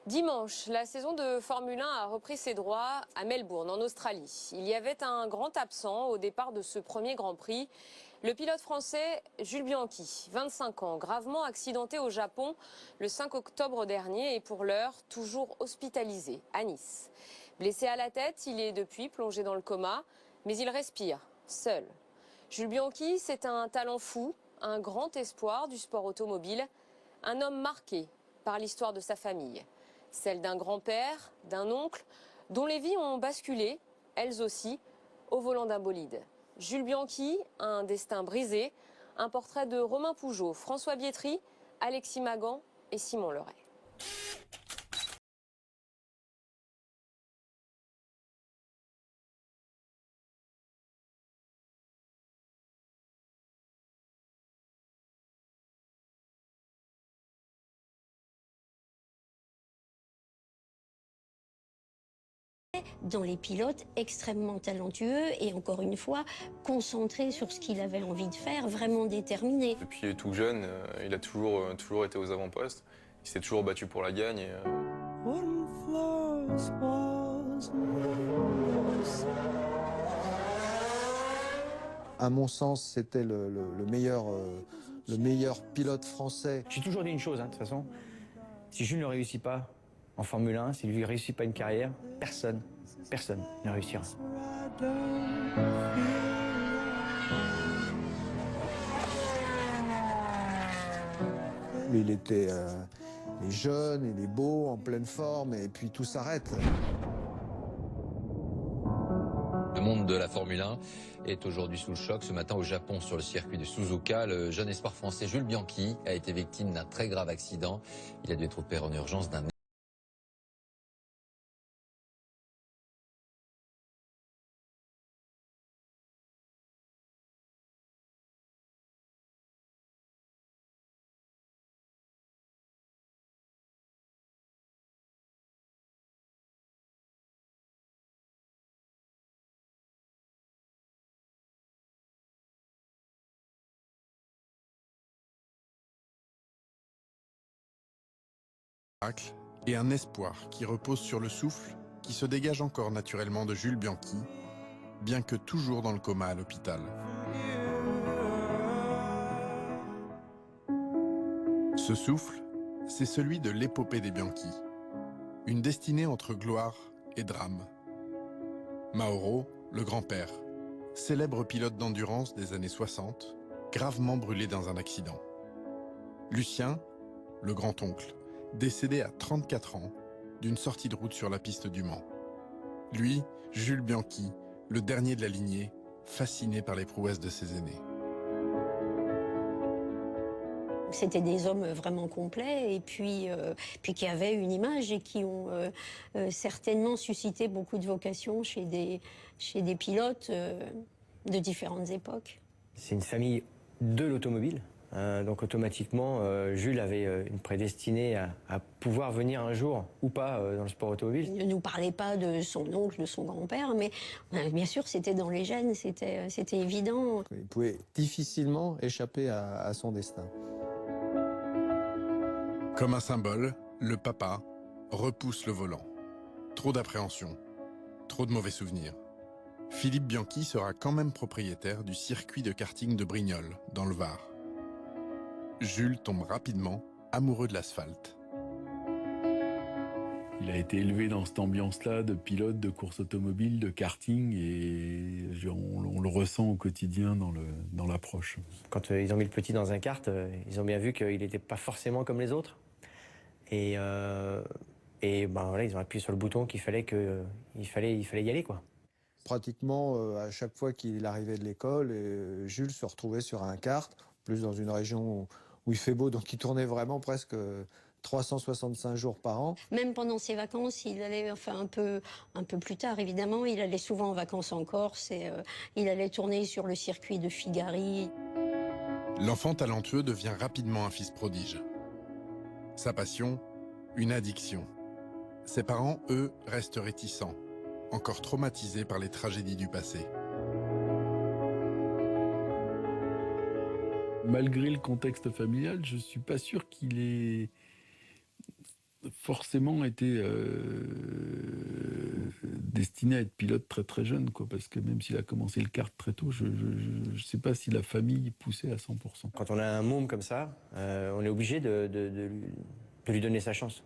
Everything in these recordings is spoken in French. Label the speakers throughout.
Speaker 1: Dimanche, la saison de Formule 1 a repris ses droits à Melbourne, en Australie. Il y avait un grand absent au départ de ce premier Grand Prix. Le pilote français Jules Bianchi, 25 ans, gravement accidenté au Japon le 5 octobre dernier et pour l'heure toujours hospitalisé à Nice. Blessé à la tête, il est depuis plongé dans le coma, mais il respire, seul. Jules Bianchi, c'est un talent fou, un grand espoir du sport automobile, un homme marqué par l'histoire de sa famille. Celle d'un grand-père, d'un oncle, dont les vies ont basculé, elles aussi, au volant d'un bolide. Jules Bianchi, un destin brisé, un portrait de Romain Pougeot, François Bietri, Alexis Magan et Simon Leray.
Speaker 2: Dans les pilotes extrêmement talentueux et encore une fois concentré sur ce qu'il avait envie de faire, vraiment déterminé.
Speaker 3: Depuis tout jeune, il a toujours été aux avant-postes. Il s'est toujours battu pour la gagne.
Speaker 4: À mon sens, c'était le meilleur pilote français.
Speaker 5: J'ai toujours dit une chose, de toute façon, si Jules ne réussit pas en Formule 1, s'il ne réussit pas une carrière, personne ne réussira.
Speaker 4: Il était jeune, il est beau, en pleine forme, et puis tout s'arrête.
Speaker 6: Le monde de la Formule 1 est aujourd'hui sous le choc. Ce matin au Japon, sur le circuit de Suzuka, le jeune espoir français Jules Bianchi a été victime d'un très grave accident. Il a dû être opéré en urgence d'un
Speaker 7: et un espoir qui repose sur le souffle qui se dégage encore naturellement de Jules Bianchi, bien que toujours dans le coma à l'hôpital. Ce souffle, c'est celui de l'épopée des Bianchi, une destinée entre gloire et drame. Mauro, le grand-père, célèbre pilote d'endurance des années 60, gravement brûlé dans un accident. Lucien, le grand-oncle, décédé à 34 ans d'une sortie de route sur la piste du Mans. Lui, Jules Bianchi, le dernier de la lignée, fasciné par les prouesses de ses aînés.
Speaker 2: C'était des hommes vraiment complets et puis qui avaient une image et qui ont certainement suscité beaucoup de vocations chez des pilotes de différentes époques.
Speaker 5: C'est une famille de l'automobile. Donc automatiquement, Jules avait une prédestinée à pouvoir venir un jour ou pas dans le sport automobile.
Speaker 2: Il ne nous parlait pas de son oncle, de son grand-père, mais bien sûr c'était dans les gènes, c'était évident.
Speaker 4: Il pouvait difficilement échapper à son destin.
Speaker 7: Comme un symbole, le papa repousse le volant. Trop d'appréhension, trop de mauvais souvenirs. Philippe Bianchi sera quand même propriétaire du circuit de karting de Brignoles, dans le Var. Jules tombe rapidement amoureux de l'asphalte.
Speaker 8: Il a été élevé dans cette ambiance-là de pilote, de course automobile, de karting, et on le ressent au quotidien dans l'approche.
Speaker 5: Quand ils ont mis le petit dans un kart, ils ont bien vu qu'il n'était pas forcément comme les autres. Et voilà, ils ont appuyé sur le bouton qu'il fallait y aller, quoi.
Speaker 4: Pratiquement à chaque fois qu'il arrivait de l'école, Jules se retrouvait sur un kart, plus dans une région où il fait beau, donc il tournait vraiment presque 365 jours par an.
Speaker 2: Même pendant ses vacances, il allait, enfin un peu plus tard évidemment, il allait souvent en vacances en Corse et il allait tourner sur le circuit de Figari.
Speaker 7: L'enfant talentueux devient rapidement un fils prodige. Sa passion, une addiction. Ses parents, eux, restent réticents, encore traumatisés par les tragédies du passé.
Speaker 8: Malgré le contexte familial, je ne suis pas sûr qu'il ait forcément été destiné à être pilote très très jeune, quoi, parce que même s'il a commencé le kart très tôt, je ne sais pas si la famille poussait à 100%.
Speaker 5: Quand on a un môme comme ça, on est obligé de lui donner sa chance.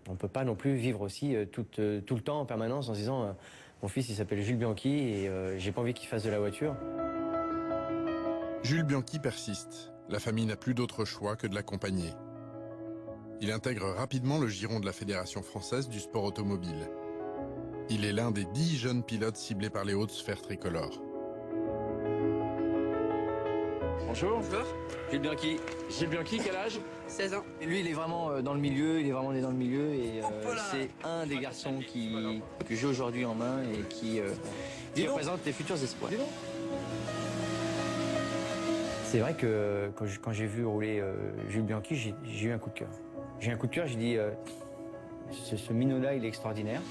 Speaker 5: On ne peut pas non plus vivre aussi tout le temps en permanence en se disant mon fils il s'appelle Jules Bianchi et j'ai pas envie qu'il fasse de la voiture.
Speaker 7: Jules Bianchi persiste. La famille n'a plus d'autre choix que de l'accompagner. Il intègre rapidement le giron de la Fédération française du sport automobile. Il est l'un des 10 jeunes pilotes ciblés par les hautes sphères tricolores.
Speaker 9: Bonjour. Jules Bianchi. Jules Bianchi, quel âge?
Speaker 10: 16 ans.
Speaker 9: Et lui, il est vraiment dans le milieu, il est vraiment né dans le milieu et c'est un des garçons que j'ai aujourd'hui en main et qui représente les futurs espoirs.
Speaker 5: C'est vrai que quand j'ai vu rouler Jules Bianchi, j'ai eu un coup de cœur. J'ai eu un coup de cœur, j'ai dit ce minot-là, il est extraordinaire.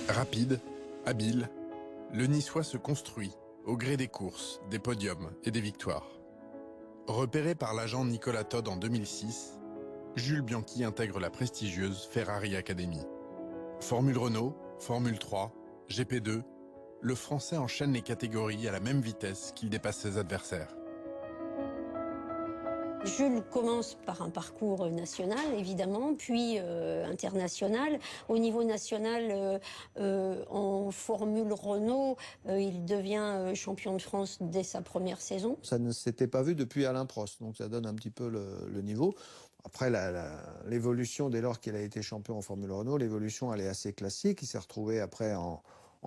Speaker 7: Rapide, habile, le Niçois se construit au gré des courses, des podiums et des victoires. Repéré par l'agent Nicolas Todd en 2006, Jules Bianchi intègre la prestigieuse Ferrari Academy. Formule Renault, Formule 3, GP2, le Français enchaîne les catégories à la même vitesse qu'il dépasse ses adversaires.
Speaker 2: Jules commence par un parcours national, évidemment, puis international. Au niveau national, en Formule Renault, il devient champion de France dès sa première saison.
Speaker 4: Ça ne s'était pas vu depuis Alain Prost, donc ça donne un petit peu le niveau. Après, l'évolution, dès lors qu'il a été champion en Formule Renault, l'évolution, elle est assez classique. Il s'est retrouvé après en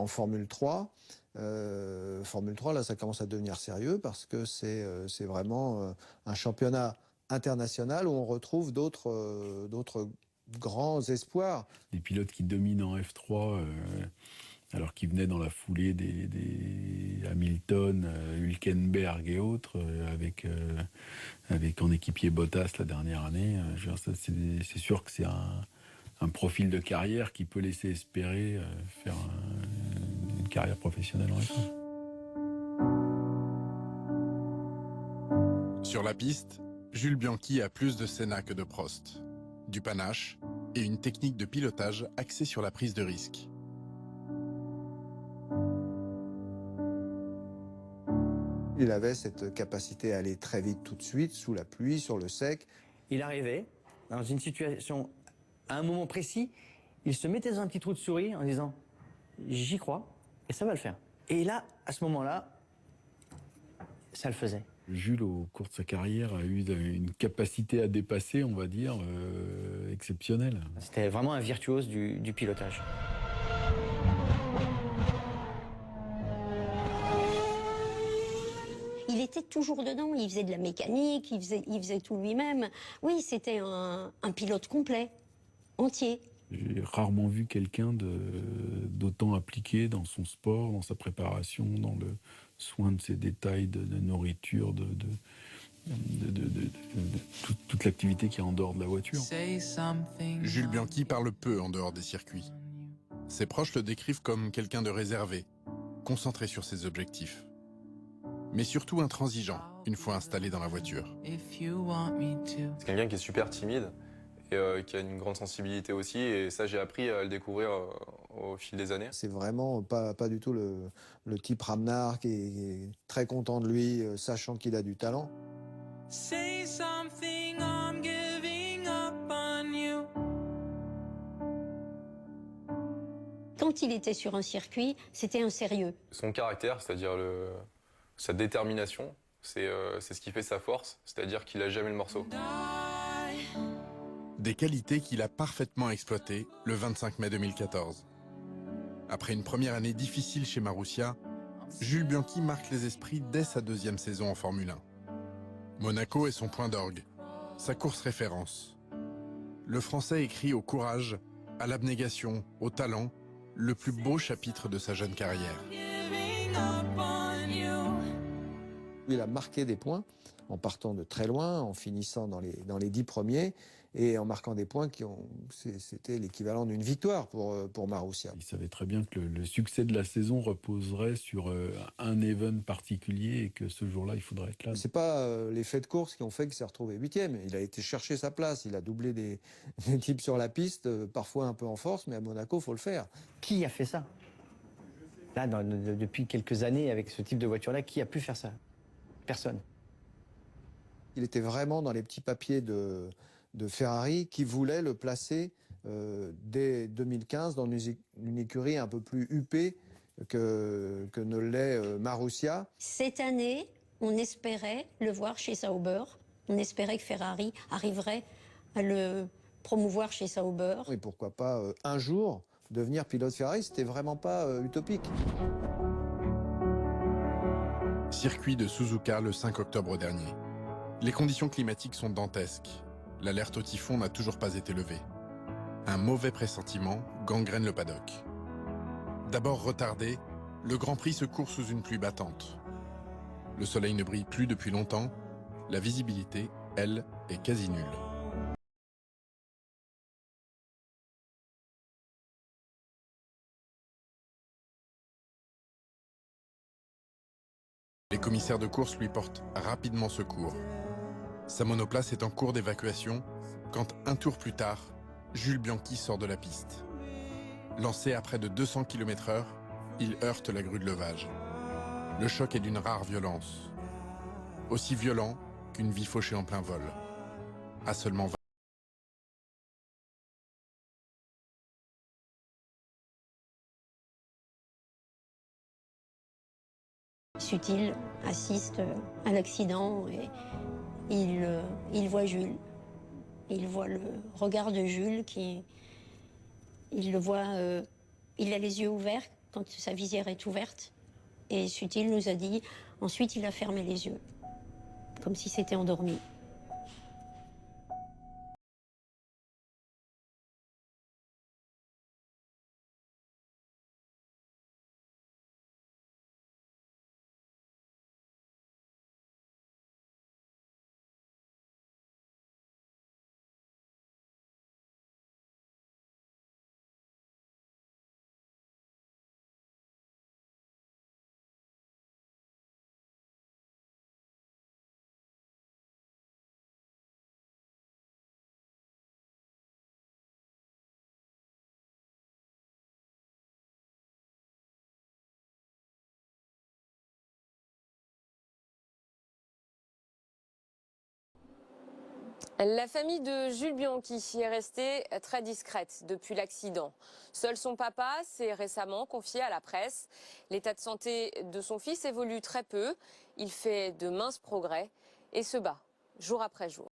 Speaker 4: Formule 3. Formule 3, là, ça commence à devenir sérieux parce que c'est vraiment un championnat international où on retrouve d'autres grands espoirs.
Speaker 8: Des pilotes qui dominent en F3, alors qu'ils venaient dans la foulée des Hamilton, Hülkenberg et autres, avec en équipier Bottas la dernière année. C'est sûr que c'est un profil de carrière qui peut laisser espérer faire une carrière professionnelle en F1.
Speaker 7: Sur la piste, Jules Bianchi a plus de Senna que de Prost, du panache et une technique de pilotage axée sur la prise de risque.
Speaker 4: Il avait cette capacité à aller très vite tout de suite, sous la pluie, sur le sec.
Speaker 5: Il arrivait dans une situation, à un moment précis, il se mettait dans un petit trou de souris en disant « j'y crois et ça va le faire ». Et là, à ce moment-là, ça le faisait.
Speaker 8: Jules, au cours de sa carrière, a eu une capacité à dépasser, on va dire, exceptionnelle.
Speaker 5: C'était vraiment un virtuose du pilotage.
Speaker 2: Il était toujours dedans, il faisait de la mécanique, il faisait tout lui-même. Oui, c'était un pilote complet, entier.
Speaker 8: J'ai rarement vu quelqu'un d'autant appliqué dans son sport, dans sa préparation, dans le soin de ses détails de nourriture, toute l'activité qui est en dehors de la voiture.
Speaker 7: Jules Bianchi parle peu en dehors des circuits. Ses proches le décrivent comme quelqu'un de réservé, concentré sur ses objectifs. Mais surtout intransigeant, une fois installé dans la voiture.
Speaker 3: C'est quelqu'un qui est super timide et qui a une grande sensibilité aussi. Et ça, j'ai appris à le découvrir au fil des années.
Speaker 4: C'est vraiment pas du tout le type ramenard qui est très content de lui, sachant qu'il a du talent.
Speaker 2: Quand il était sur un circuit, c'était un sérieux.
Speaker 3: Son caractère, c'est-à-dire sa détermination, c'est ce qui fait sa force, c'est-à-dire qu'il n'a jamais le morceau.
Speaker 7: Des qualités qu'il a parfaitement exploitées le 25 mai 2014. Après une première année difficile chez Marussia, Jules Bianchi marque les esprits dès sa deuxième saison en Formule 1. Monaco est son point d'orgue, sa course référence. Le Français écrit au courage, à l'abnégation, au talent, le plus beau chapitre de sa jeune carrière.
Speaker 4: Il a marqué des points en partant de très loin, en finissant dans les 10 premiers et en marquant des points c'était l'équivalent d'une victoire pour Marussia.
Speaker 8: Il savait très bien que le succès de la saison reposerait sur un event particulier et que ce jour-là, il faudrait être là.
Speaker 4: C'est pas les faits de course qui ont fait qu'il s'est retrouvé 8e. Il a été chercher sa place, il a doublé des types sur la piste, parfois un peu en force, mais à Monaco, il faut le faire.
Speaker 5: Qui a fait ça? Là, depuis quelques années, avec ce type de voiture-là, qui a pu faire ça? Personne.
Speaker 4: Il était vraiment dans les petits papiers de Ferrari qui voulait le placer dès 2015 dans une écurie un peu plus huppée que ne l'est Marussia.
Speaker 2: Cette année, on espérait le voir chez Sauber. On espérait que Ferrari arriverait à le promouvoir chez Sauber.
Speaker 4: Et pourquoi pas un jour devenir pilote Ferrari, c'était vraiment pas utopique.
Speaker 7: Circuit de Suzuka le 5 octobre dernier. Les conditions climatiques sont dantesques. L'alerte au typhon n'a toujours pas été levée. Un mauvais pressentiment gangrène le paddock. D'abord retardé, le Grand Prix se court sous une pluie battante. Le soleil ne brille plus depuis longtemps. La visibilité, elle, est quasi nulle. Les commissaires de course lui portent rapidement secours. Sa monoplace est en cours d'évacuation quand, un tour plus tard, Jules Bianchi sort de la piste. Lancé à près de 200 km/h, il heurte la grue de levage. Le choc est d'une rare violence. Aussi violent qu'une vie fauchée en plein vol. À seulement 20.
Speaker 2: Sutil assiste à l'accident et il voit Jules. Il voit le regard de Jules il le voit, il a les yeux ouverts quand sa visière est ouverte. Et Sutil nous a dit, ensuite il a fermé les yeux, comme si c'était endormi.
Speaker 1: La famille de Jules Bianchi est restée très discrète depuis l'accident. Seul son papa s'est récemment confié à la presse. L'état de santé de son fils évolue très peu. Il fait de minces progrès et se bat jour après jour.